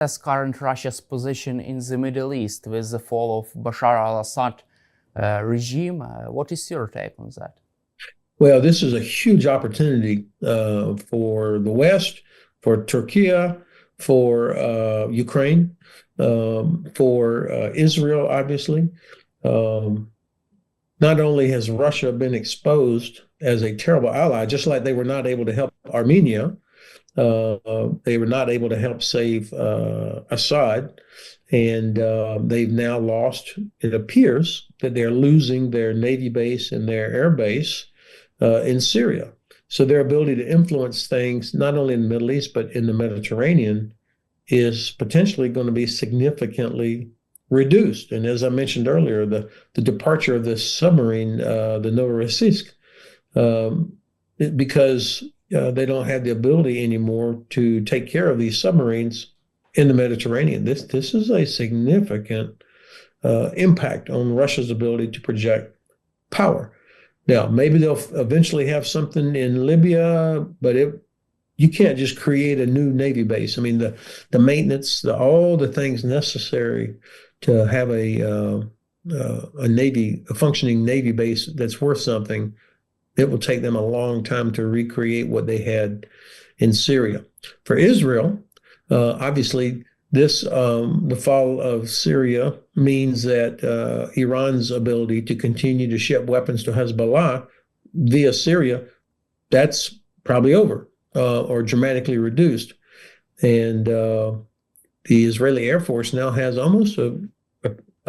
As current Russia's position in the Middle East with the fall of Bashar al-Assad regime. What is your take on that? Well, this is a huge opportunity for the West, for Turkey, for Ukraine, for Israel, obviously. Not only has Russia been exposed as a terrible ally, just like they were not able to help Armenia, they were not able to help save Assad, and they've now lost, it appears that they're losing their Navy base and their air base in Syria. So their ability to influence things, not only in the Middle East, but in the Mediterranean, is potentially going to be significantly reduced. And as I mentioned earlier, the departure of this submarine, the Novorossiysk, because they don't have the ability anymore to take care of these submarines in the Mediterranean. This is a significant impact on Russia's ability to project power. Now, maybe they'll eventually have something in Libya, but you can't just create a new Navy base. I mean, the maintenance, all the things necessary to have a functioning Navy base that's worth something, it will take them a long time to recreate what they had in Syria. For Israel, obviously, the fall of Syria means that Iran's ability to continue to ship weapons to Hezbollah via Syria, that's probably over or dramatically reduced. And the Israeli Air Force now has almost a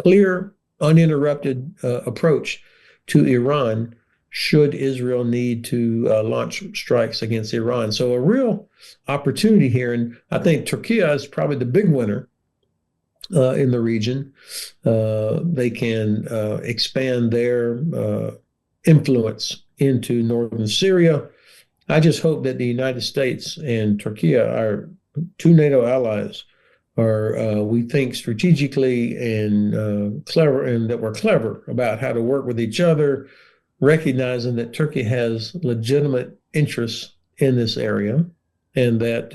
clear, uninterrupted approach to Iran should Israel need to launch strikes against Iran. So a real opportunity here. And I think Turkey is probably the big winner in the region. They can expand their influence into northern Syria. I just hope that the United States and Turkey, our two NATO allies, are, we think, strategically and clever, and that we're clever about how to work with each other, recognizing that Turkey has legitimate interests in this area, and that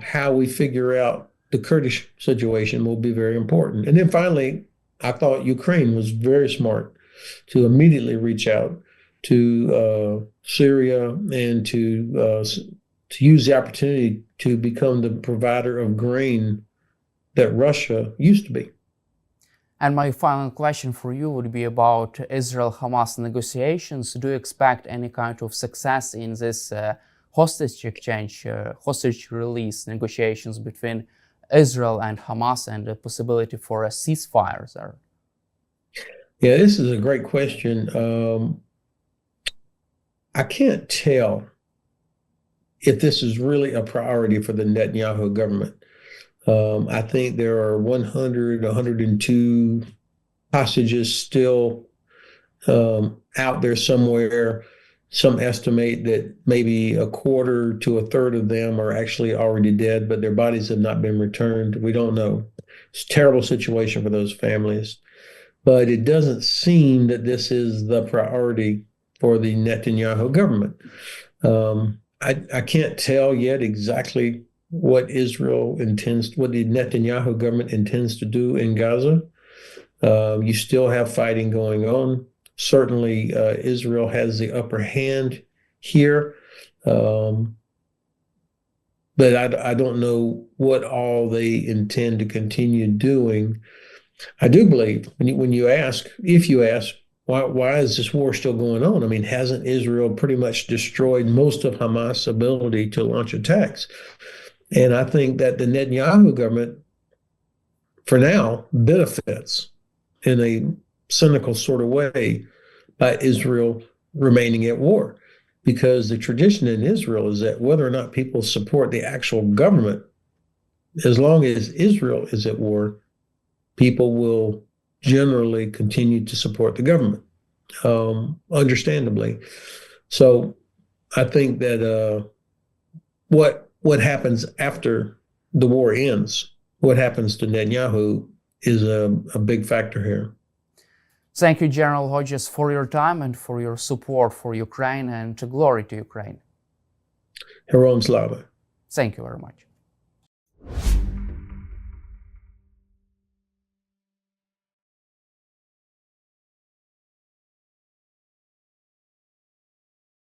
how we figure out the Kurdish situation will be very important. And then finally, I thought Ukraine was very smart to immediately reach out to Syria and to use the opportunity to become the provider of grain that Russia used to be. And my final question for you would be about Israel-Hamas negotiations. Do you expect any kind of success in this hostage exchange, hostage release negotiations between Israel and Hamas, and the possibility for a ceasefire there? Yeah, this is a great question. I can't tell if this is really a priority for the Netanyahu government. I think there are 100, 102 hostages still out there somewhere. Some estimate that maybe a quarter to a third of them are actually already dead, but their bodies have not been returned. We don't know. It's a terrible situation for those families. But it doesn't seem that this is the priority for the Netanyahu government. I can't tell yet exactly what the Netanyahu government intends to do in Gaza. You still have fighting going on. Certainly, Israel has the upper hand here. But I don't know what all they intend to continue doing. I do believe if you ask, why is this war still going on? I mean, hasn't Israel pretty much destroyed most of Hamas' ability to launch attacks? And I think that the Netanyahu government, for now, benefits in a cynical sort of way by Israel remaining at war. Because the tradition in Israel is that whether or not people support the actual government, as long as Israel is at war, people will generally continue to support the government, understandably. So I think that what happens after the war ends, what happens to Netanyahu, is a big factor here. Thank you, General Hodges, for your time and for your support for Ukraine, and glory to Ukraine. Heroam Slava. Thank you very much.